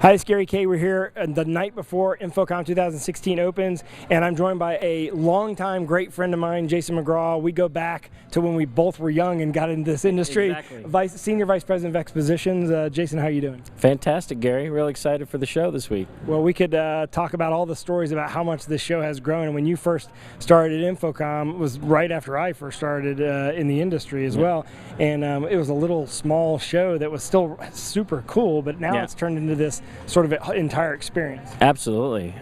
Hi, it's Gary Kay. We're here the night before InfoComm 2016 opens, and I'm joined by a longtime great friend of mine, Jason McGraw. We go back to when we both were young and got into this industry. Exactly. Senior Vice President of Expositions. Jason, how are you doing? Fantastic, Gary. Really excited for the show this week. Well, we could talk about all the stories about how much this show has grown. And when you first started at InfoComm, it was right after I first started in the industry as well. And it was a little small show that was still super cool, but now it's turned into this sort of entire experience. Absolutely.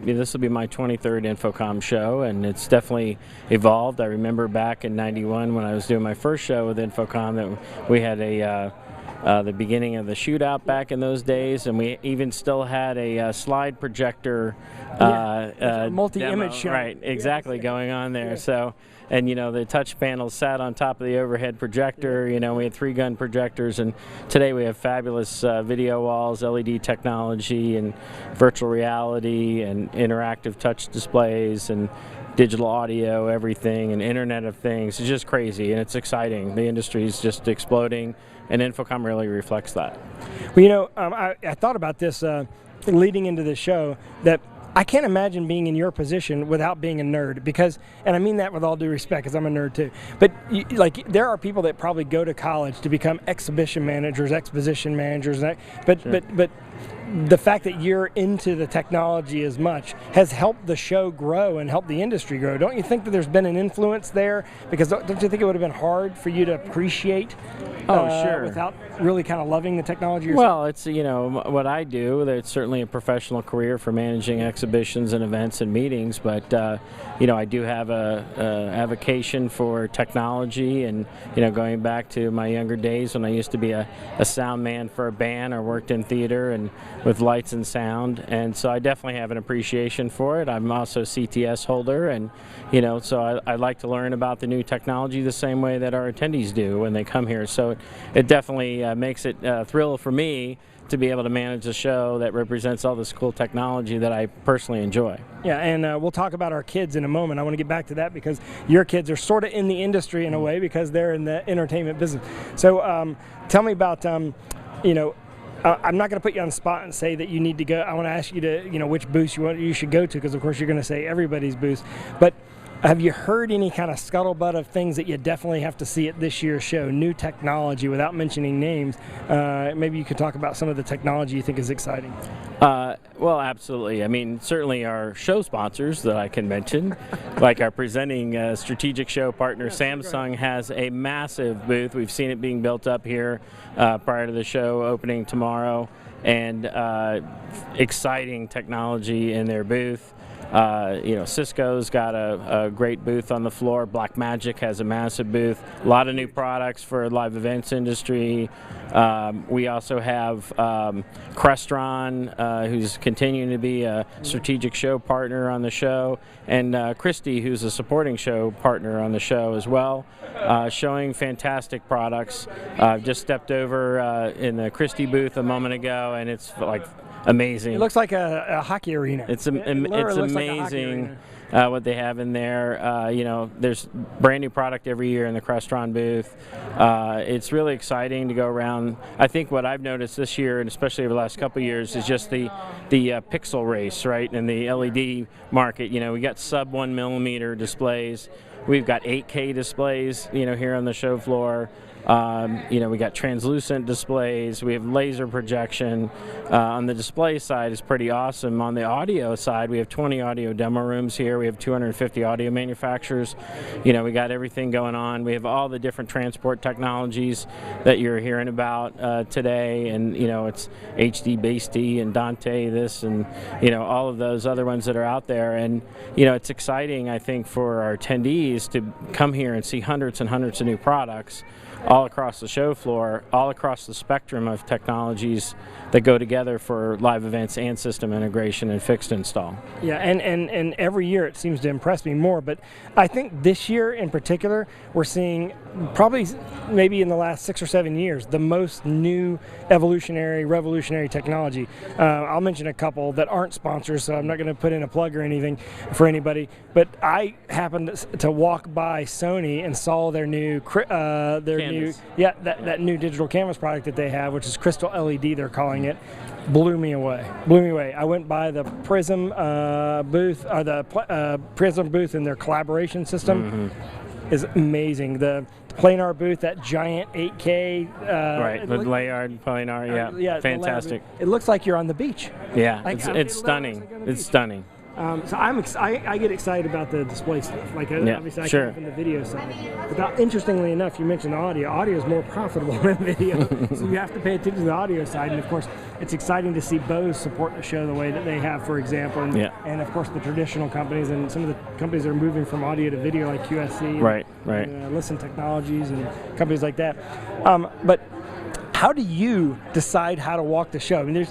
This will be my 23rd InfoComm show, and it's definitely evolved. I remember back in '91 when I was doing my first show with InfoComm that we had the beginning of the shootout back in those days, and we even still had a slide projector multi-image show. Right, exactly, going on there. Yeah. So, and the touch panel sat on top of the overhead projector. We had 3-gun projectors, and today we have fabulous video walls, LED technology, and virtual reality, and interactive touch displays, and digital audio, everything, and Internet of Things. It's just crazy, and it's exciting. The industry is just exploding, and InfoComm really reflects that. Well, I thought about this leading into the show, that I can't imagine being in your position without being a nerd, because, and I mean that with all due respect, because I'm a nerd too, but there are people that probably go to college to become exhibition managers, exposition managers, but the fact that you're into the technology as much has helped the show grow and helped the industry grow. Don't you think that there's been an influence there? Because don't you think it would have been hard for you to appreciate without really kind of loving the technology yourself? Well, it's, what I do, it's certainly a professional career for managing exhibitions and events and meetings, but, I do have a avocation for technology, and, going back to my younger days when I used to be a sound man for a band or worked in theater and with lights and sound, and so I definitely have an appreciation for it. I'm also a CTS holder, and so I like to learn about the new technology the same way that our attendees do when they come here. So it definitely makes it a thrill for me to be able to manage a show that represents all this cool technology that I personally enjoy. Yeah, and we'll talk about our kids in a moment. I want to get back to that because your kids are sort of in the industry in a way because they're in the entertainment business. So tell me about, I'm not going to put you on the spot and say that you need to go. I want to ask you to, which booth you should go to, because of course you're going to say everybody's booth. But have you heard any kind of scuttlebutt of things that you definitely have to see at this year's show? New technology, without mentioning names. Maybe you could talk about some of the technology you think is exciting. Well, absolutely. I mean, certainly our show sponsors that I can mention, like our presenting strategic show partner, Samsung, has a massive booth. We've seen it being built up here prior to the show opening tomorrow, and exciting technology in their booth. Cisco's got a great booth on the floor. Blackmagic has a massive booth. A lot of new products for live events industry. We also have Crestron, who's continuing to be a strategic show partner on the show, and Christie, who's a supporting show partner on the show as well, showing fantastic products. Just stepped over in the Christie booth a moment ago, and it's like amazing. It looks like a hockey arena. It's amazing what they have in there. There's brand new product every year in the Crestron booth. It's really exciting to go around. I think what I've noticed this year, and especially over the last couple of years, is just the pixel race, right, in the LED market. We got sub 1 millimeter displays. We've got 8K displays, here on the show floor. We got translucent displays. We have laser projection. On the display side is pretty awesome. On the audio side, we have 20 audio demo rooms here. We have 250 audio manufacturers. We got everything going on. We have all the different transport technologies that you're hearing about today, and it's HD Basty and Dante this, and all of those other ones that are out there. And it's exciting, I think, for our attendees to come here and see hundreds and hundreds of new products all across the show floor, all across the spectrum of technologies that go together for live events and system integration and fixed install. Yeah, and every year it seems to impress me more, but I think this year in particular, we're seeing probably maybe in the last 6 or 7 years, the most new revolutionary technology. I'll mention a couple that aren't sponsors, so I'm not going to put in a plug or anything for anybody, but I happened to walk by Sony and saw their new that new digital canvas product that they have, which is Crystal LED, they're calling it, blew me away. I went by the Prism booth, or the Prism booth, and their collaboration system is amazing. The planar booth, that giant 8K. Right, the Layard planar, yeah, fantastic. It looks like you're on the beach. Yeah, it's stunning. It's stunning. So I get excited about the display stuff. Like obviously I come from the video side. But interestingly enough, you mentioned audio. Audio is more profitable than video, so you have to pay attention to the audio side. And of course, it's exciting to see Bose support the show the way that they have, for example. And of course, the traditional companies and some of the companies that are moving from audio to video, like QSC, and Listen Technologies, and companies like that. But how do you decide how to walk the show? I mean,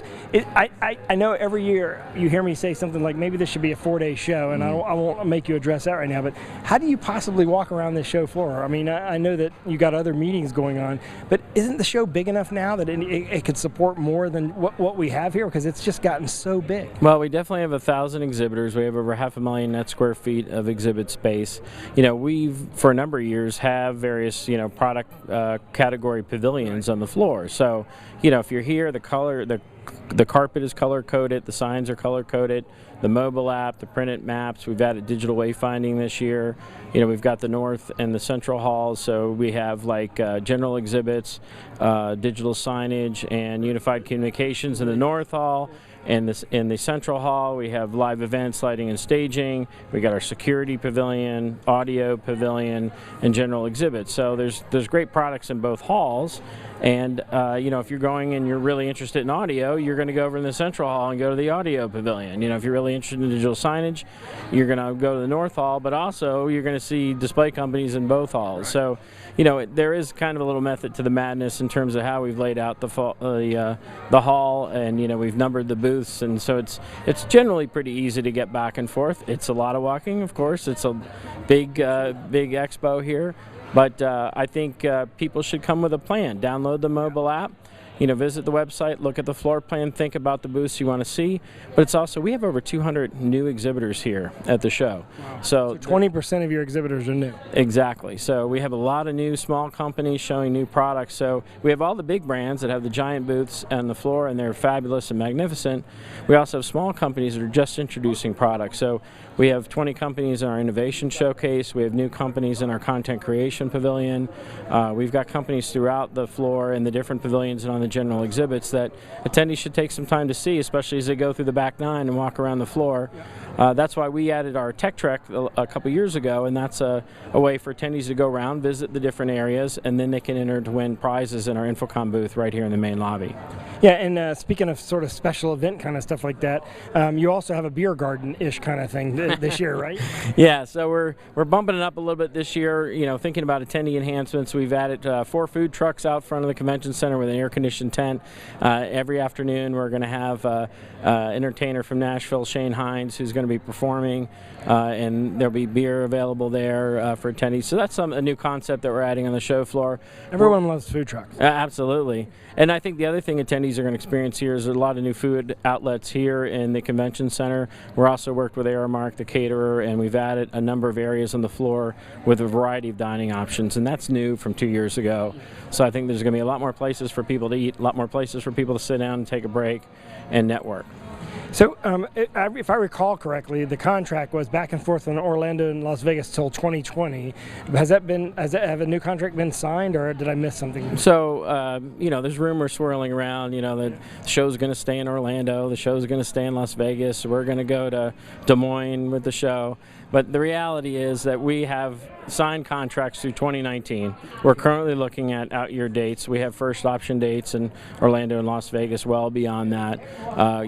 I know every year you hear me say something like, maybe this should be a 4-day show, and I won't make you address that right now, but how do you possibly walk around this show floor? I mean, I know that you got other meetings going on, but isn't the show big enough now that it could support more than what we have here? Because it's just gotten so big. Well, we definitely have 1,000 exhibitors. We have over 500,000 net square feet of exhibit space. We've, for a number of years, have various, product category pavilions on the floor. So, if you're here, the carpet is color-coded, the signs are color-coded, the mobile app, the printed maps. We've added digital wayfinding this year. We've got the north and the central halls, so we have like general exhibits, digital signage, and unified communications in the north hall. In the central hall, we have live events, lighting, and staging. We got our security pavilion, audio pavilion, and general exhibits. So there's great products in both halls. And if you're going and you're really interested in audio, you're going to go over in the central hall and go to the audio pavilion. If you're really interested in digital signage, you're going to go to the north hall. But also, you're going to see display companies in both halls. So, there is kind of a little method to the madness in terms of how we've laid out the hall, and we've numbered the booths, and so it's generally pretty easy to get back and forth. It's a lot of walking, of course. It's a big expo here, but I think people should come with a plan. Download the mobile app. Visit the website, look at the floor plan, think about the booths you want to see. But it's also, we have over 200 new exhibitors here at the show. Wow. So 20% of your exhibitors are new. Exactly. So we have a lot of new small companies showing new products. So we have all the big brands that have the giant booths on the floor, and they're fabulous and magnificent. We also have small companies that are just introducing products. So we have 20 companies in our innovation showcase. We have new companies in our content creation pavilion. We've got companies throughout the floor and the different pavilions and on the general exhibits that attendees should take some time to see, especially as they go through the back 9 and walk around the floor. That's why we added our Tech Trek a couple years ago, and that's a way for attendees to go around, visit the different areas, and then they can enter to win prizes in our InfoComm booth right here in the main lobby. Yeah, and speaking of sort of special event kind of stuff like that, you also have a beer garden-ish kind of thing this year, right? Yeah, so we're bumping it up a little bit this year. Thinking about attendee enhancements, we've added 4 food trucks out front of the convention center with an air-conditioned tent. Every afternoon, we're going to have an entertainer from Nashville, Shane Hines, who's going to be performing, and there'll be beer available there for attendees. So that's a new concept that we're adding on the show floor. Everyone loves food trucks. Absolutely. And I think the other thing attendees are going to experience here is a lot of new food outlets here in the convention center. We're also worked with Aramark, the caterer, and we've added a number of areas on the floor with a variety of dining options, and that's new from 2 years ago. So I think there's going to be a lot more places for people to eat, a lot more places for people to sit down and take a break and network. So, if I recall correctly, the contract was back and forth in Orlando and Las Vegas till 2020. Have a new contract been signed, or did I miss something? So, there's rumors swirling around. That the show's going to stay in Orlando, the show's going to stay in Las Vegas. We're going to go to Des Moines with the show. But the reality is that we have signed contracts through 2019. We're currently looking at out-year dates. We have first option dates in Orlando and Las Vegas well beyond that.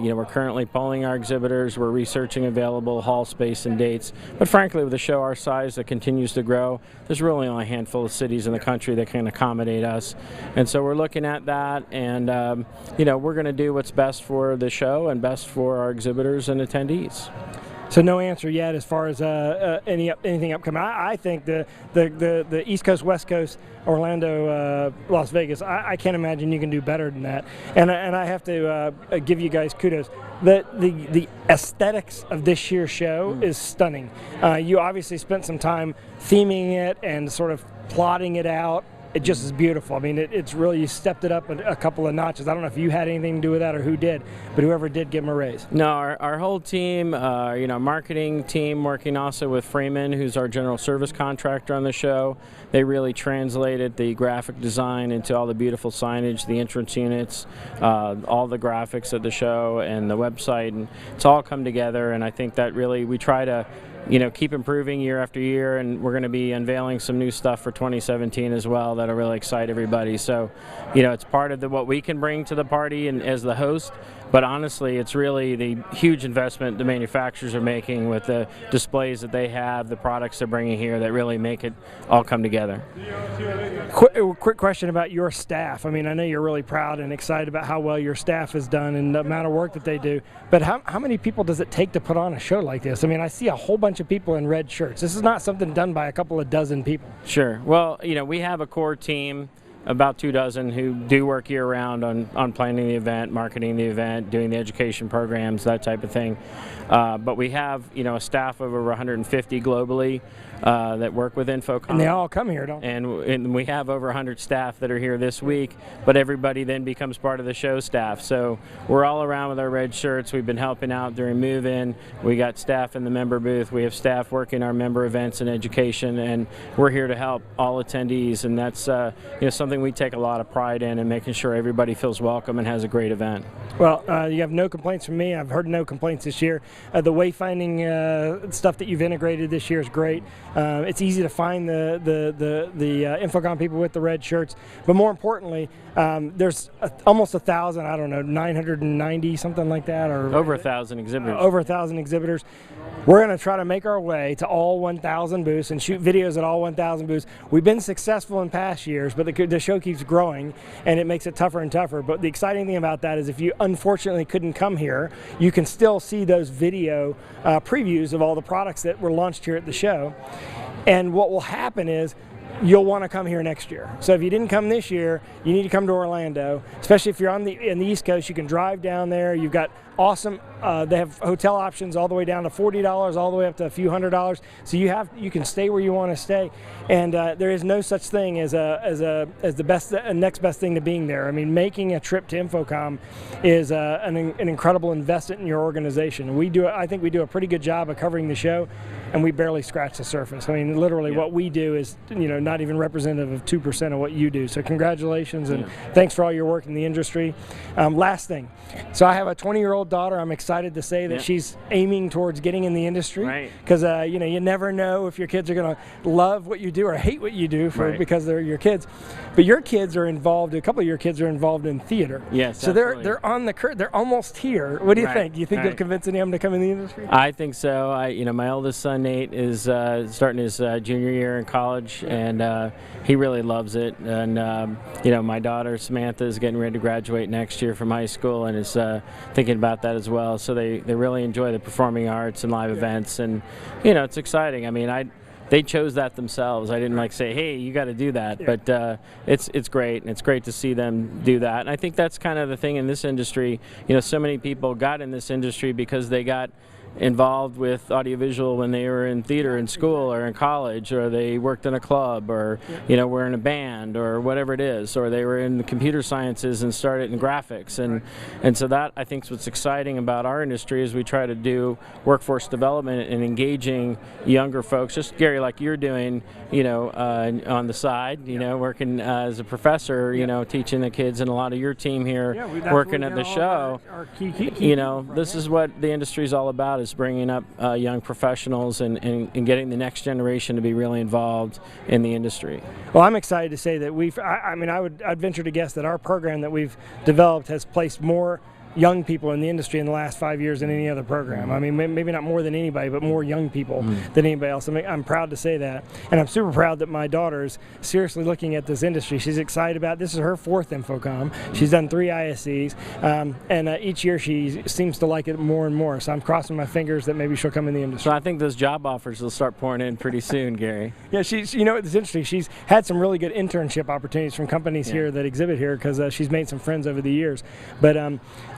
We're currently polling our exhibitors. We're researching available hall space and dates. But frankly, with a show our size that continues to grow, there's really only a handful of cities in the country that can accommodate us. And so we're looking at that, and we're going to do what's best for the show and best for our exhibitors and attendees. So no answer yet as far as anything upcoming. I think the East Coast, West Coast, Orlando, Las Vegas, I can't imagine you can do better than that. And I have to give you guys kudos. The aesthetics of this year's show is stunning. You obviously spent some time theming it and sort of plotting it out. it just is beautiful. I mean, it's really, you stepped it up a couple of notches. I don't know if you had anything to do with that or who did, but whoever did, give them a raise. No, our whole team, marketing team, working also with Freeman, who's our general service contractor on the show. They really translated the graphic design into all the beautiful signage, the entrance units, all the graphics of the show, and the website, and it's all come together. And I think that really we try to keep improving year after year, and we're going to be unveiling some new stuff for 2017 as well that'll really excite everybody. So, it's part of what we can bring to the party and as the host, but honestly, it's really the huge investment the manufacturers are making with the displays that they have, the products they're bringing here that really make it all come together. Quick question about your staff. I mean, I know you're really proud and excited about how well your staff has done and the amount of work that they do, but how many people does it take to put on a show like this? I mean, I see a whole bunch of people in red shirts. This is not something done by a couple of dozen people. Sure. Well, we have a core team, about 24 who do work year-round on planning the event, marketing the event, doing the education programs, that type of thing. But we have, a staff of over 150 globally that work with InfoComm. And they all come here, don't they? And we have over 100 staff that are here this week, but everybody then becomes part of the show staff. So we're all around with our red shirts. We've been helping out during move-in. We got staff in the member booth. We have staff working our member events and education, and we're here to help all attendees. And that's something we take a lot of pride in, and making sure everybody feels welcome and has a great event. Well, you have no complaints from me. I've heard no complaints this year. The wayfinding stuff that you've integrated this year is great. It's easy to find the InfoComm people with the red shirts, but more importantly, there's almost 1,000, I don't know, 990, something like that, or over 1,000 exhibitors. Over 1,000 exhibitors. We're going to try to make our way to all 1,000 booths and shoot videos at all 1,000 booths. We've been successful in past years, but the show keeps growing, and it makes it tougher and tougher. But the exciting thing about that is if you unfortunately couldn't come here, you can still see those video previews of all the products that were launched here at the show. And what will happen is you'll want to come here next year. So if you didn't come this year, you need to come to Orlando, especially if you're in the East Coast. You can drive down there. You've got awesome, they have hotel options all the way down to $40, all the way up to a few $100s. So you can stay where you want to stay, and there is no such thing as the best next best thing to being there. I mean, making a trip to InfoComm is an incredible investment in your organization. I think we do a pretty good job of covering the show, and we barely scratch the surface. I mean, literally, what we do is not even representative of 2% of what you do. So congratulations, and thanks for all your work in the industry. Last thing, so I have a 20-year-old daughter. I'm excited to say that she's aiming towards getting in the industry, because you never know if your kids are going to love what you do or hate what you do because they're your kids. But your kids are involved. A couple of your kids are involved in theater. Yes, so absolutely. they're on the curve. They're almost here. What do you think? Do you think you'll convince any of them to come in the industry? I think so. My oldest son Nate is starting his junior year in college, and he really loves it. And my daughter Samantha is getting ready to graduate next year from high school, and is thinking about that as well. So they really enjoy the performing arts and live events, and it's exciting. I mean, they chose that themselves. I didn't say, hey, you got to do that. But it's great, and it's great to see them do that. And I think that's kind of the thing in this industry. So many people got in this industry because they got involved with audiovisual when they were in theater in school or in college, or they worked in a club, or were in a band, or whatever it is, or they were in the computer sciences and started in graphics, and so that, I think, is what's exciting about our industry, is we try to do workforce development and engaging younger folks, just Gary, like you're doing, on the side, working as a professor, teaching the kids, and a lot of your team here working at the show. This is what the industry is all about, is bringing up young professionals and getting the next generation to be really involved in the industry. Well, I'm excited to say that I'd venture to guess that our program that we've developed has placed more young people in the industry in the last 5 years than any other program. I mean, maybe not more than anybody, but more young people than anybody else. I'm proud to say that. And I'm super proud that my daughter's seriously looking at this industry. She's excited about it. This is her 4th InfoComm. She's done 3 ISCs, and each year she seems to like it more and more. So I'm crossing my fingers that maybe she'll come in the industry. So I think those job offers will start pouring in pretty soon, Gary. Yeah, it's interesting. She's had some really good internship opportunities from companies here that exhibit here, because she's made some friends over the years. But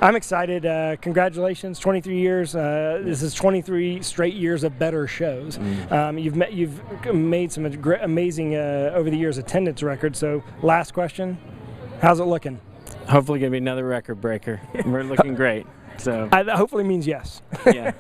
I'm excited. Congratulations, 23 years. This is 23 straight years of better shows. You've made some amazing over the years attendance records. So last question, how's it looking? Hopefully going to be another record breaker. We're looking great. So that hopefully means yes. Yeah.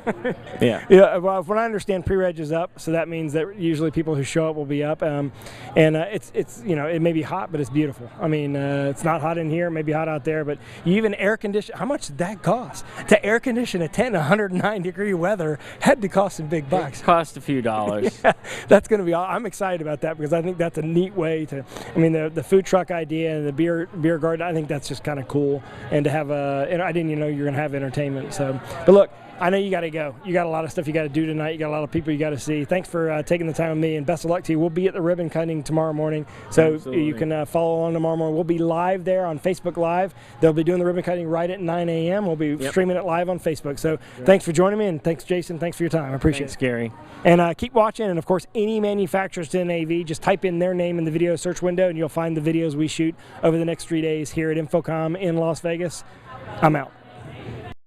Yeah. Well, when I understand, pre-reg is up, so that means that usually people who show up will be up. It's it may be hot, but it's beautiful. I mean, it's not hot in here, it may be hot out there, but you even air condition. How much did that cost? To air condition a tent in 109-degree weather had to cost some big bucks. It cost a few dollars. Yeah, that's going to be. I'm excited about that because I think that's a neat way to. I mean, the food truck idea and the beer garden. I think that's just kind of cool, and to have a. I didn't even know you were going to have entertainment. So, but look, I know you got to go. You got a lot of stuff you got to do tonight. You got a lot of people you got to see. Thanks for taking the time with me, and best of luck to you. We'll be at the ribbon cutting tomorrow morning, so Absolutely. You can follow along tomorrow morning. We'll be live there on Facebook Live. They'll be doing the ribbon cutting right at 9 a.m. We'll be streaming it live on Facebook. So thanks for joining me, and thanks, Jason. Thanks for your time. I appreciate it. Thanks, Gary. And keep watching, and of course, any manufacturers to an AV, just type in their name in the video search window, and you'll find the videos we shoot over the next 3 days here at InfoComm in Las Vegas. I'm out.